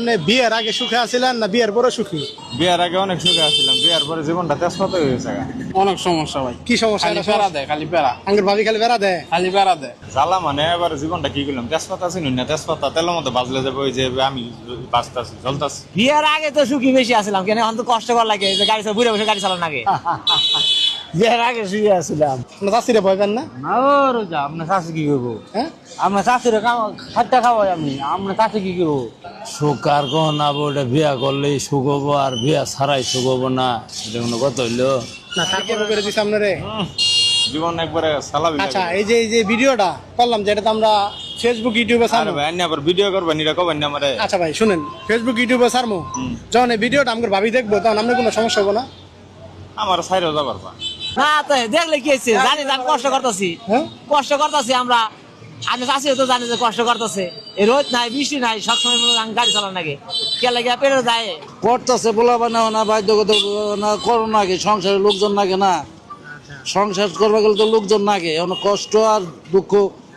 আপনি বিয়ের আগে সুখে আছিলেন না বিয়ের পরে সুখী? বিয়ের আগে অনেক সুখে আসছিলাম, বিয়ের পরে জীবনটা তেজপাত হয়ে গেছে। অনেক সমস্যা ভাই। কি সমস্যা? খালি প্যারা দেয়, খালি প্যারা, আঙ্গুর ভাবি খালি বেড়া দেয়। খালি প্যারা দেয়। জ্বালা মানে এবার জীবনটা কি করলাম, তেজপাতা চিনুন না, তেজপাতা তেলের মতো বাজলে যাবে, ওই যে আমি বাঁচতেছি জ্বলতাছি। বিয়ের আগে তো সুখী বেশি আসলাম, কেন এখন তো কষ্ট কর লাগে, যে গাড়ি বুড়ে বসে গাড়ি চালান আগে। বিয়ের আগে সুখী আসলাম। আপনার চাষিরে ভয় পান না? আপনার শাশি কি করবো? হ্যাঁ, আপনার শাশুড়ি খাটটা খাওয়াই আমি, আপনার শাশি কি করবো? সুখ আর কখন আবো, ওটা বিয়া করলেই সুখ হবো আর বিয়া ছাড়াই সুখ হবো না, এটা কোনো কথা হইলো? না তারপরে করে দিছি আপনারে। জীবন একবারে সালাবি। আচ্ছা, এই যে ভিডিওটা করলাম, যেটা তো আমরা ফেসবুক ইউটিউবে আরে ছাড়বো। ভাই আন্না আবার ভিডিও করবেন, এটা কবেন না আমারে। আচ্ছা ভাই শুনেন, ফেসবুক ইউটিউবে ছাড়বো, যখন এই ভিডিওটা আমাকে ভাবি দেখবো তখন আপনার কোনো সমস্যা হবো না? আমার সাইরেও যাবার পা। না তো দেখলে কি হয়েছে, জানি যে আমি কষ্ট করতেছি, হ্যাঁ, কষ্ট করতেছি আমরা। আমি চাষি তো জানি যে কষ্ট করতেছে, এই রোদ নাই বৃষ্টি নাই, সবসময় মনে হয় আমি গাড়ি চালান নাকি কে লাগে পেরে যায়। করতেছে বলা বানাও না, বাধ্যগত না করো নাকি, সংসারের লোকজন নাগে না, সংসার করবা গেলে তো লোকজন নাগে, এখন কষ্ট আর দুঃখ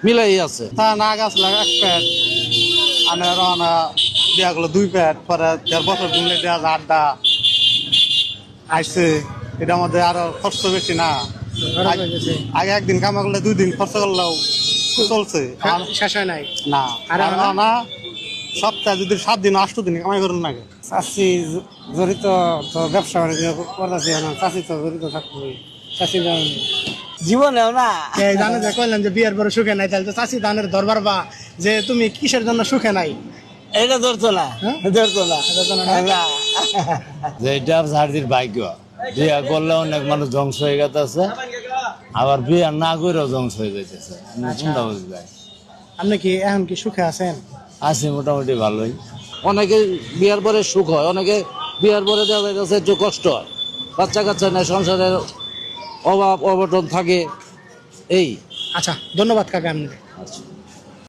মিলাই আছে। তা না গাছ লাগে এক প্যাট, আনে রানা দেওয়া গেলো 2 প্যাট, পরে 1.5 বছর দিলে দেওয়া যায় 8টা আইসে। এটা আমাদের আরো খরচ বেশি না। খারাপ হয়ে গেছে। আগে একদিন কামা করলে 2 দিন খরচ করলেও চলছে। শেষ হয় নাই। না আর আর না সপ্তাহে যদি 7 দিন 8 দিন কামাই করুন নাকি। চাষি জড়িত তো ব্যবসা বাণিজ্য করতেছি, চাষি তো জড়িত থাকবোই, চাষি জীবনেও না এই জানে যে কইলেন যে বিয়ের পরে সুখে নাই, তাহলে তো চাষি ধানের দরবার বা যে তুমি কিসের জন্য সুখে নাই? এটা ধরতো না, হ্যাঁ? ধরতো না। না। যে এটা ঝাড়ির ভাগ্য, বিয়া করলে অনেক মানুষ ধ্বংস হয়ে গেছে, আবার বিয়া না করেও ধ্বংস হয়ে যাইতেছে। চিন্তা বুঝবে, আপনি কি এখন কি সুখে আছেন? আছি মোটামুটি ভালোই। অনেকে বিয়ার পরে সুখ হয়, অনেকে বিয়ার পরে দেখা যাচ্ছে একটু কষ্ট হয়, বাচ্চা কাচ্চা নেই, সংসারের অভাব অবটন থাকে। এই আচ্ছা, ধন্যবাদ কাকা। আপনি আচ্ছা।